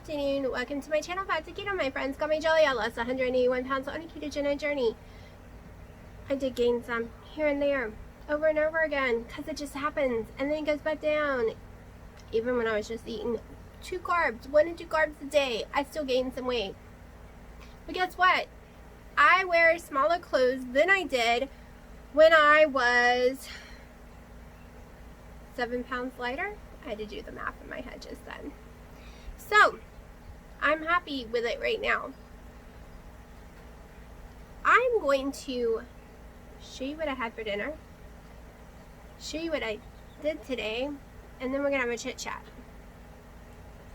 afternoon. Welcome to my channel, Back to Keto, my friends. Got my jelly. I lost 181 pounds on a ketogenic journey. I did gain some here and there, over and over again, because it just happens, and then it goes back down. Even when I was just eating 1 to 2 carbs a day, I still gained some weight. But guess what? I wear smaller clothes than I did when I was 7 pounds lighter. I had to do the math in my head just then. So, I'm happy with it right now. I'm going to show you what I had for dinner, show you what I did today, and then we're going to have a chit chat.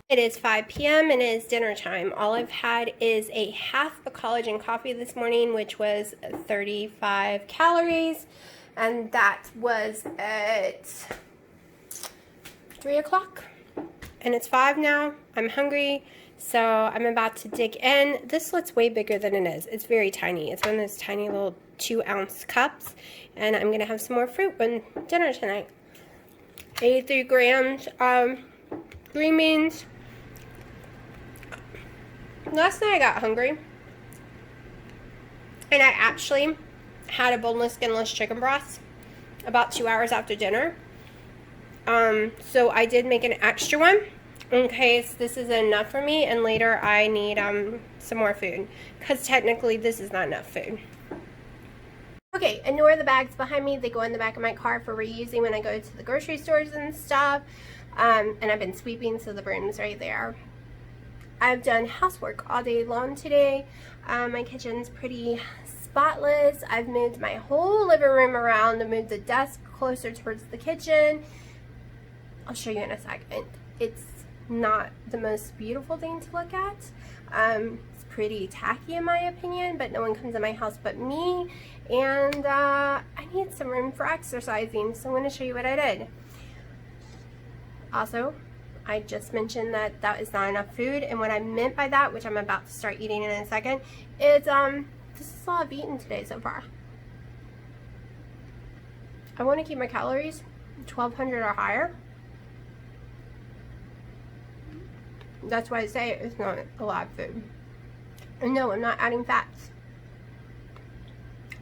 It is 5 p.m. and it is dinner time. All I've had is a half a collagen coffee this morning, which was 35 calories, and that was at 3 o'clock. And it's 5 now. I'm hungry, so I'm about to dig in. This looks way bigger than it is. It's very tiny. It's one of those tiny little 2-ounce cups, and I'm going to have some more fruit with dinner tonight. 83 grams of green beans. Last night I got hungry, and I actually had a boneless, skinless chicken breast about 2 hours after dinner. So I did make an extra one in case this is enough for me and later I need some more food, because technically this is not enough food. Okay, ignore the bags behind me. They go in the back of my car for reusing when I go to the grocery stores and stuff. And I've been sweeping, so the broom's right there. I've done housework all day long today. My kitchen's pretty spotless. I've moved my whole living room around and moved the desk closer towards the kitchen. I'll show you in a second. It's not the most beautiful thing to look at. It's pretty tacky in my opinion, but no one comes in my house but me, and I need some room for exercising, so I'm going to show you what I did. Also, I just mentioned that that is not enough food, and what I meant by that, which I'm about to start eating in a second, is this is all I've eaten today so far. I want to keep my calories 1,200 or higher. That's why I say it's not a lot of food. And no, I'm not adding fats.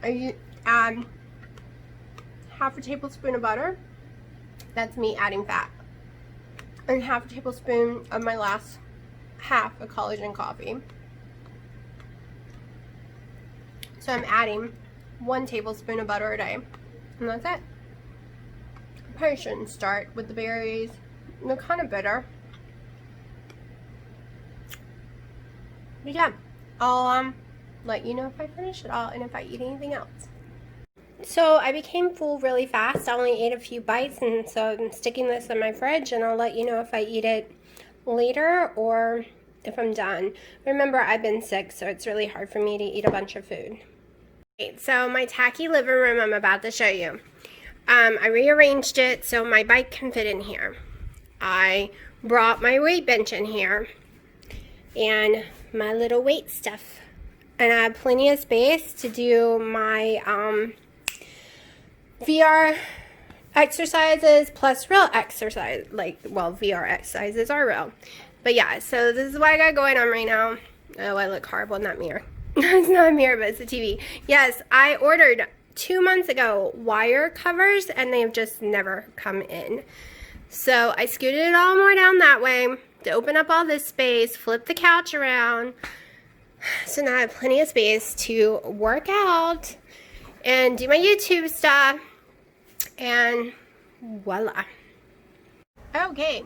I add half a tablespoon of butter. That's me adding fat. And half a tablespoon of my last half a collagen coffee. So I'm adding 1 tablespoon of butter a day. And that's it. I probably shouldn't start with the berries. They're kind of bitter. But yeah, I'll let you know if I finish it all and if I eat anything else. So I became full really fast. I only ate a few bites, and so I'm sticking this in my fridge, and I'll let you know if I eat it later or if I'm done. Remember, I've been sick, so it's really hard for me to eat a bunch of food. Okay, so my tacky living room I'm about to show you. I rearranged it so my bike can fit in here. I brought my weight bench in here and my little weight stuff, and I have plenty of space to do my VR exercises plus real exercise, VR exercises are real. But yeah, so this is what I got going on right now. Oh, I look horrible in that mirror. It's not a mirror, but it's a TV. Yes, I ordered 2 months ago wire covers, and they've just never come in. So I scooted it all more down that way to open up all this space, flip the couch around. So now I have plenty of space to work out and do my YouTube stuff, and voila. Okay,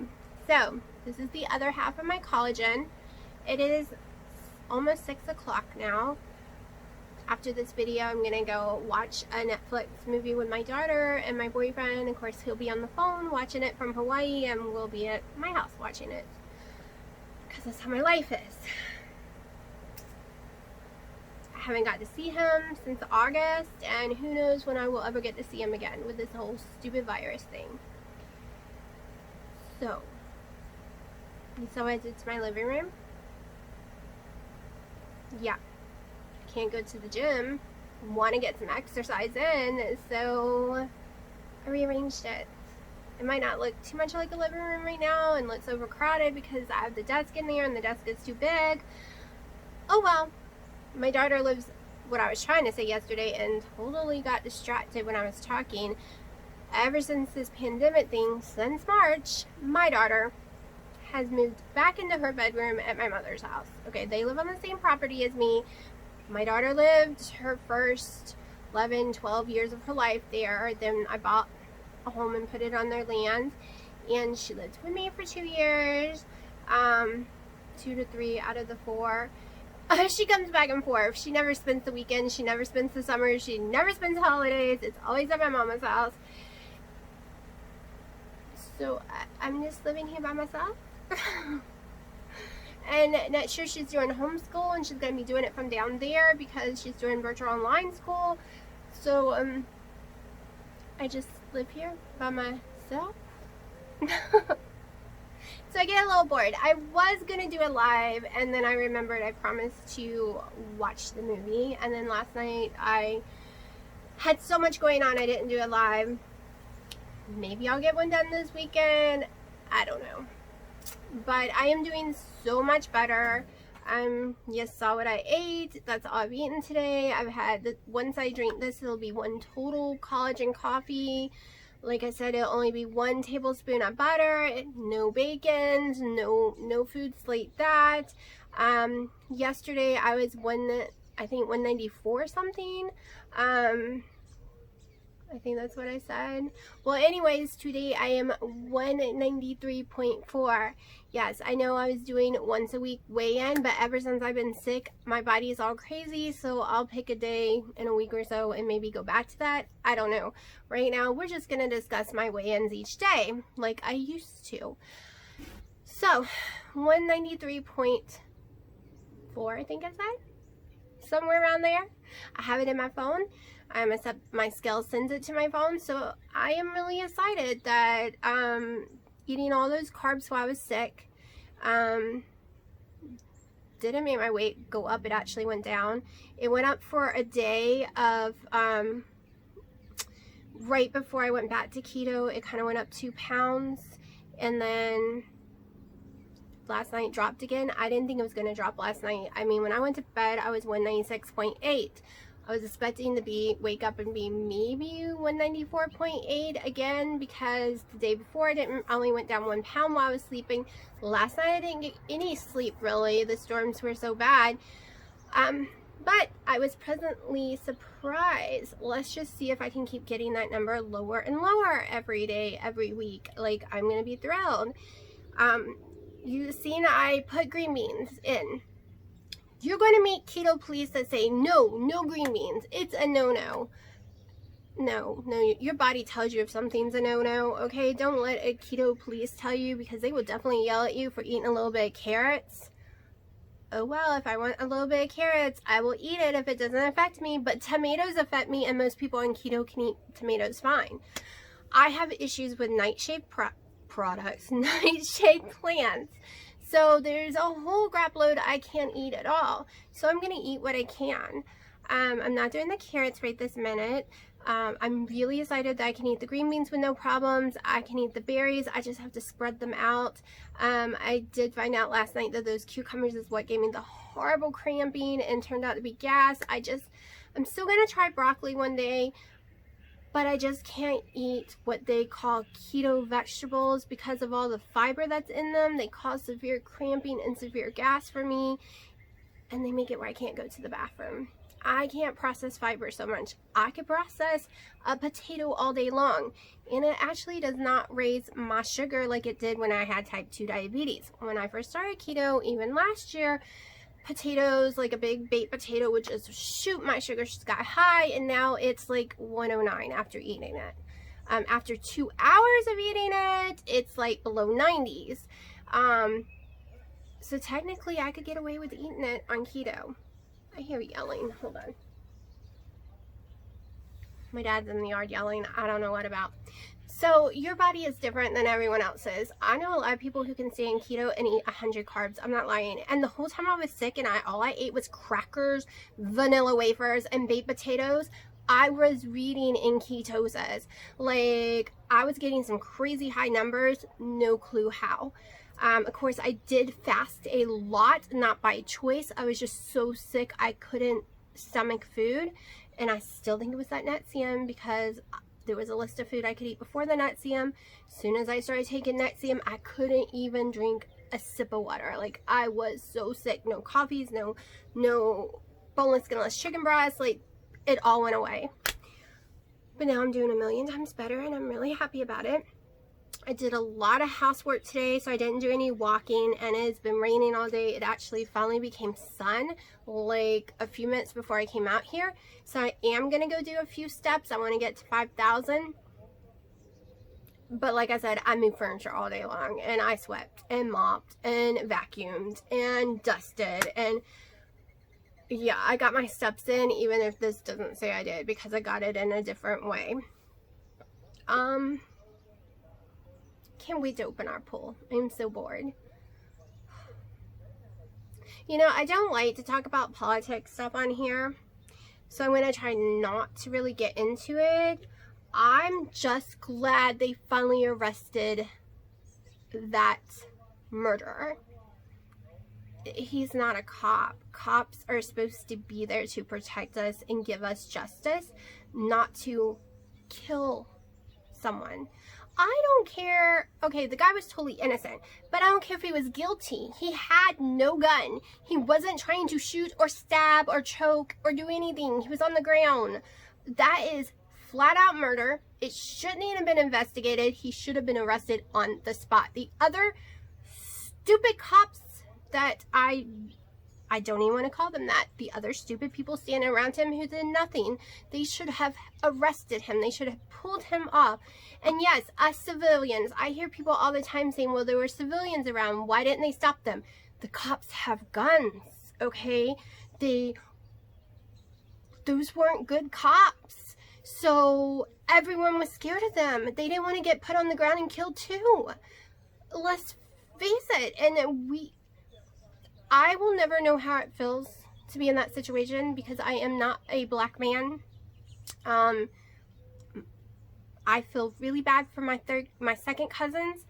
so this is the other half of my collagen. It is almost 6 o'clock now. After this video, I'm gonna go watch a Netflix movie with my daughter and my boyfriend. Of course, he'll be on the phone watching it from Hawaii, and we'll be at my house watching it, because that's how my life is. I haven't got to see him since August, and who knows when I will ever get to see him again with this whole stupid virus thing. So, you saw what I did to my living room? Yeah. Can't go to the gym, want to get some exercise in, so I rearranged it. It might not look too much like a living room right now and looks overcrowded because I have the desk in there and the desk is too big. Oh well. My daughter lives, what I was trying to say yesterday and totally got distracted when I was talking. Ever since this pandemic thing, since March, my daughter has moved back into her bedroom at my mother's house. Okay, they live on the same property as me. My daughter lived her first 11, 12 years of her life there. Then I bought a home and put it on their land. And she lived with me for 2 years. 2 to 3 out of the 4. She comes back and forth. She never spends the weekend. She never spends the summer. She never spends holidays. It's always at my mama's house. So I'm just living here by myself. And next year she's doing homeschool and she's going to be doing it from down there because she's doing virtual online school. So I just live here by myself. So I get a little bored. I was going to do a live and then I remembered I promised to watch the movie. And then last night I had so much going on I didn't do a live. Maybe I'll get one done this weekend. I don't know. But I am doing so much better. You saw what I ate. That's all I've eaten today. I've had, once I drink this, it'll be 1 total collagen coffee. Like I said, it'll only be 1 tablespoon of butter, no bacon, no foods like that. Yesterday I was I think 194 something. I think that's what I said. Well, anyways, today I am 193.4. Yes, I know I was doing once a week weigh-in, but ever since I've been sick, my body is all crazy, so I'll pick a day in a week or so and maybe go back to that. I don't know. Right now, we're just going to discuss my weigh-ins each day, like I used to. So, 193.4, I think I said? Somewhere around there. I have it in my phone. My scale sends it to my phone, so I am really excited that eating all those carbs while I was sick didn't make my weight go up. It actually went down. It went up for a day of right before I went back to keto. It kind of went up 2 pounds, and then last night dropped again. I didn't think it was going to drop last night. I mean, when I went to bed, I was 196.8. I was expecting to wake up and be maybe 194.8 again, because the day before I only went down 1 pound while I was sleeping. Last night I didn't get any sleep really. The storms were so bad. But I was pleasantly surprised. Let's just see if I can keep getting that number lower and lower every day, every week. Like, I'm going to be thrilled. You've seen I put green beans in. You're going to meet keto police that say, no green beans. It's a no-no. No, your body tells you if something's a no-no, okay? Don't let a keto police tell you, because they will definitely yell at you for eating a little bit of carrots. Oh well, if I want a little bit of carrots, I will eat it if it doesn't affect me. But tomatoes affect me, and most people on keto can eat tomatoes fine. I have issues with nightshade products, nightshade plants. So there's a whole crap load I can't eat at all. So I'm going to eat what I can. I'm not doing the carrots right this minute. I'm really excited that I can eat the green beans with no problems. I can eat the berries. I just have to spread them out. I did find out last night that those cucumbers is what gave me the horrible cramping and turned out to be gas. I'm still going to try broccoli one day. But I just can't eat what they call keto vegetables because of all the fiber that's in them. They cause severe cramping and severe gas for me. And they make it where I can't go to the bathroom. I can't process fiber so much. I could process a potato all day long. And it actually does not raise my sugar like it did when I had type 2 diabetes. When I first started keto, even last year, potatoes, like a big baked potato, would just shoot my sugar sky high, and now it's like 109 after eating it. After 2 hours of eating it, it's like below 90s. So technically I could get away with eating it on keto. I hear yelling. Hold on. My dad's in the yard yelling. I don't know what about. So your body is different than everyone else's. I know a lot of people who can stay in keto and eat 100 carbs. I'm not lying. And the whole time I was sick and all I ate was crackers, vanilla wafers, and baked potatoes, I was reading in ketosis. Like, I was getting some crazy high numbers, no clue how. Of course, I did fast a lot, not by choice. I was just so sick I couldn't stomach food, and I still think it was that Nexium, because there was a list of food I could eat before the Nexium. As soon as I started taking Nexium, I couldn't even drink a sip of water. Like, I was so sick. No coffees, no boneless, skinless chicken breasts. Like, it all went away. But now I'm doing a million times better, and I'm really happy about it. I did a lot of housework today, so I didn't do any walking, and it's been raining all day. It actually finally became sun like a few minutes before I came out here. So I am going to go do a few steps. I want to get to 5,000. But like I said, I moved furniture all day long, and I swept and mopped and vacuumed and dusted, and yeah, I got my steps in, even if this doesn't say I did, because I got it in a different way. Can't wait to open our pool. I'm so bored. You know, I don't like to talk about politics stuff on here, so I'm going to try not to really get into it. I'm just glad they finally arrested that murderer. He's not a cop. Cops are supposed to be there to protect us and give us justice, not to kill someone. I don't care. Okay, the guy was totally innocent, but I don't care if he was guilty. He had no gun. He wasn't trying to shoot or stab or choke or do anything. He was on the ground. That is flat out murder. It shouldn't even have been investigated. He should have been arrested on the spot. The other stupid cops that I don't even want to call them that. The other stupid people standing around him who did nothing. They should have arrested him. They should have pulled him off. And yes, us civilians, I hear people all the time saying, well, there were civilians around. Why didn't they stop them? The cops have guns, okay? Those weren't good cops. So everyone was scared of them. They didn't want to get put on the ground and killed too. Let's face it. And I will never know how it feels to be in that situation, because I am not a black man. I feel really bad for my second cousins.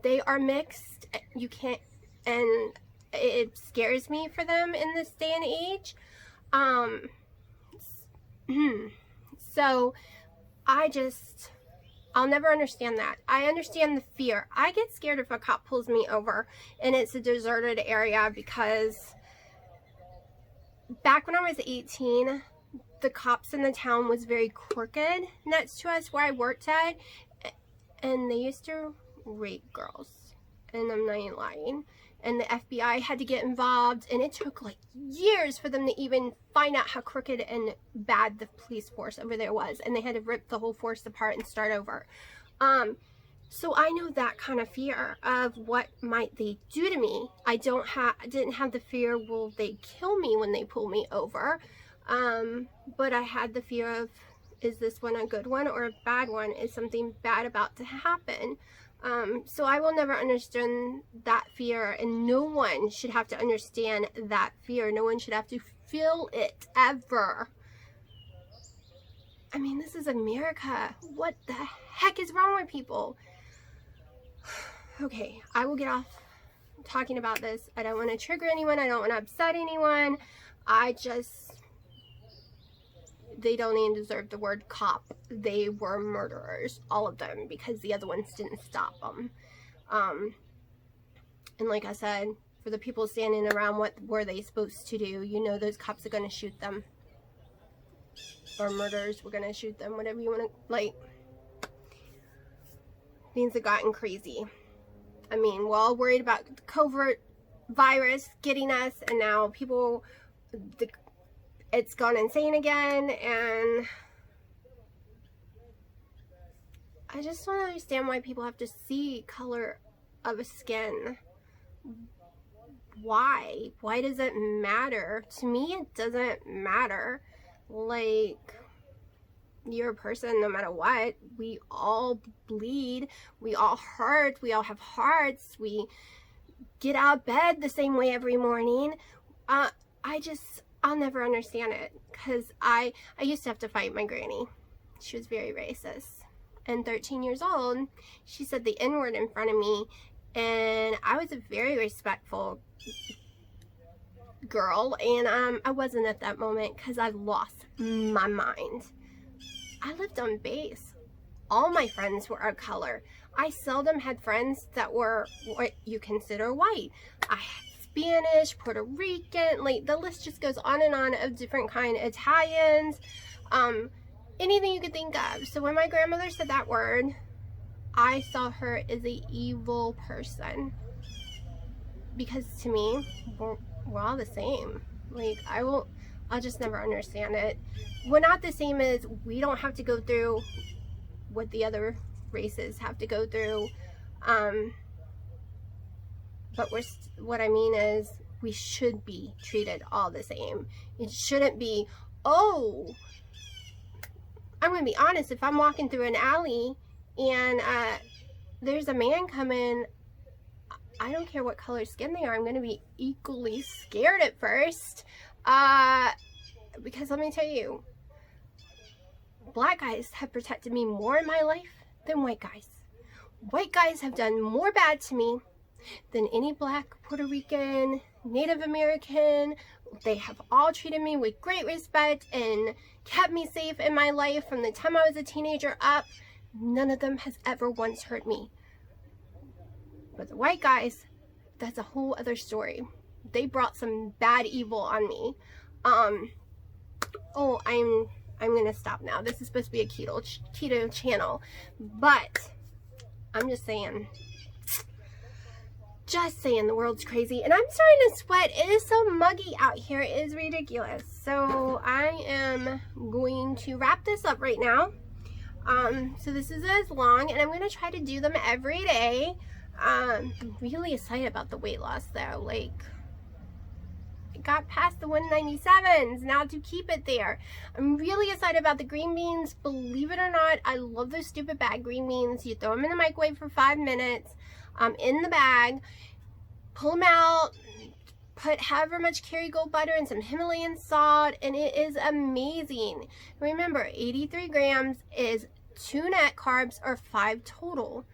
They are mixed. You can't, and it scares me for them in this day and age. So I'll never understand that. I understand the fear. I get scared if a cop pulls me over and it's a deserted area, because back when I was 18, the cops in the town was very crooked next to us where I worked at, and they used to rape girls, and I'm not even lying. And the FBI had to get involved, and it took like years for them to even find out how crooked and bad the police force over there was, and they had to rip the whole force apart and start over. So I know that kind of fear of what might they do to me. I didn't have the fear, will they kill me when they pull me over? But I had the fear of, is this one a good one or a bad one? Is something bad about to happen? So I will never understand that fear, and no one should have to understand that fear. No one should have to feel it ever. I mean, this is America. What the heck is wrong with people? Okay, I will get off talking about this. I don't want to trigger anyone. I don't want to upset anyone. They don't even deserve the word cop. They were murderers, all of them, because the other ones didn't stop them. And like I said, for the people standing around, what were they supposed to do? You know, those cops are going to shoot them. Or murderers were going to shoot them, whatever you want to, like. Things have gotten crazy. I mean, we're all worried about the covert virus getting us, and now it's gone insane again, and I just don't understand why people have to see color of a skin. Why? Why does it matter? To me, it doesn't matter. Like, you're a person no matter what. We all bleed. We all hurt. We all have hearts. We get out of bed the same way every morning. I'll never understand it, because I used to have to fight my granny. She was very racist. And 13 years old, she said the N-word in front of me, and I was a very respectful girl, and I wasn't at that moment because I lost my mind. I lived on base. All my friends were of color. I seldom had friends that were what you consider white. I had Spanish, Puerto Rican, like the list just goes on and on of different kind, Italians, anything you could think of. So when my grandmother said that word, I saw her as an evil person, because to me, we're all the same. Like, I'll just never understand it. We're not the same as, we don't have to go through what the other races have to go through, but what I mean is, we should be treated all the same. It shouldn't be, oh, I'm gonna be honest, if I'm walking through an alley and there's a man coming, I don't care what color skin they are, I'm gonna be equally scared at first, because let me tell you, black guys have protected me more in my life than white guys. White guys have done more bad to me than any black, Puerto Rican, Native American. They have all treated me with great respect and kept me safe in my life from the time I was a teenager up. None of them has ever once hurt me. But the white guys, that's a whole other story. They brought some bad evil on me. Oh, I'm gonna stop now. This is supposed to be a keto channel, but I'm just saying the world's crazy, and I'm starting to sweat. It is so muggy out here. It is ridiculous. So I am going to wrap this up right now. So this is as long, and I'm going to try to do them every day. I'm really excited about the weight loss though. Like, it got past the 197s, now to keep it there. I'm really excited about the green beans. Believe it or not, I love those stupid bag green beans. You throw them in the microwave for 5 minutes, in the bag, pull them out, put however much Kerrygold butter and some Himalayan salt, and it is amazing. Remember, 83 grams is 2 net carbs or 5 total.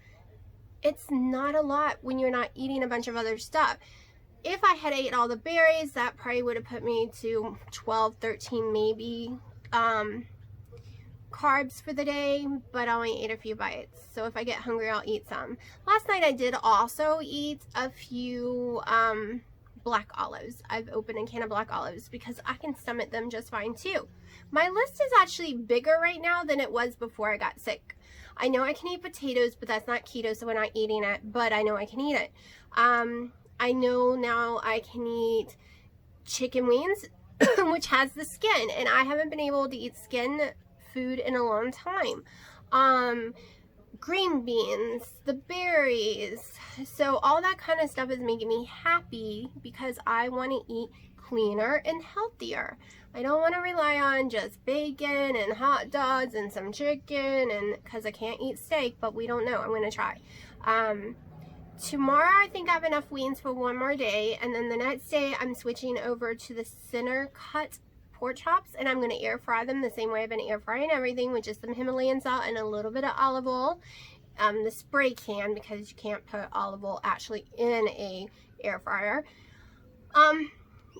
It's not a lot when you're not eating a bunch of other stuff. If I had ate all the berries, that probably would have put me to 12, 13 maybe carbs for the day, but I only ate a few bites. So if I get hungry, I'll eat some. Last night I did also eat a few black olives. I've opened a can of black olives because I can stomach them just fine too. My list is actually bigger right now than it was before I got sick. I know I can eat potatoes, but that's not keto, so we're not eating it, but I know I can eat it. I know now I can eat chicken wings, which has the skin, and I haven't been able to eat skin food in a long time. Green beans, the berries, so all that kind of stuff is making me happy because I want to eat cleaner and healthier. I don't want to rely on just bacon and hot dogs and some chicken, and because I can't eat steak, but we don't know. I'm going to try. Tomorrow I think I have enough wings for one more day, and then the next day I'm switching over to the center cut pork chops, and I'm going to air fry them the same way I've been air frying everything, with just some Himalayan salt and a little bit of olive oil. The spray can, because you can't put olive oil actually in a air fryer.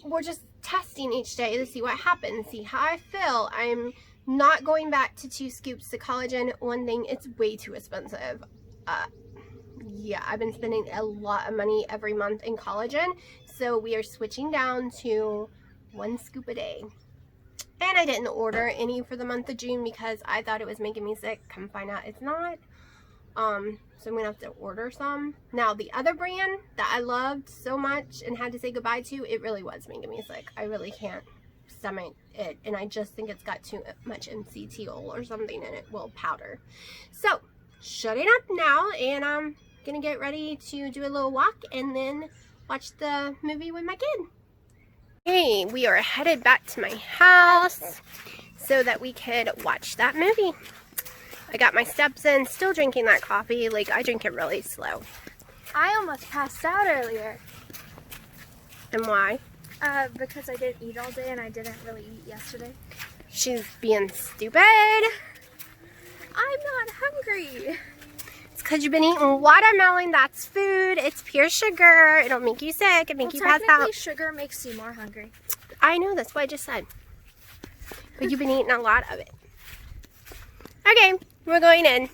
We're just testing each day to see what happens, see how I feel. I'm not going back to 2 scoops of collagen. One thing, it's way too expensive. Yeah, I've been spending a lot of money every month in collagen, so we are switching down to 1 scoop a day. And I didn't order any for the month of June because I thought it was making me sick. Come find out it's not. So I'm gonna have to order some. Now, the other brand that I loved so much and had to say goodbye to, it really was making me sick. I really can't stomach it, and I just think it's got too much MCT oil or something in it. Well, powder. So, shutting up now, and I'm gonna get ready to do a little walk and then watch the movie with my kid. Hey, we are headed back to my house so that we could watch that movie. I got my steps in, still drinking that coffee. Like, I drink it really slow. I almost passed out earlier. And why? Because I didn't eat all day and I didn't really eat yesterday. She's being stupid. I'm not hungry. It's because you've been eating watermelon. That's food. It's pure sugar. It'll make you sick. It'll make you pass Technically, out. sugar makes you more hungry. I know. That's what I just said. But you've been eating a lot of it. Okay, we're going in.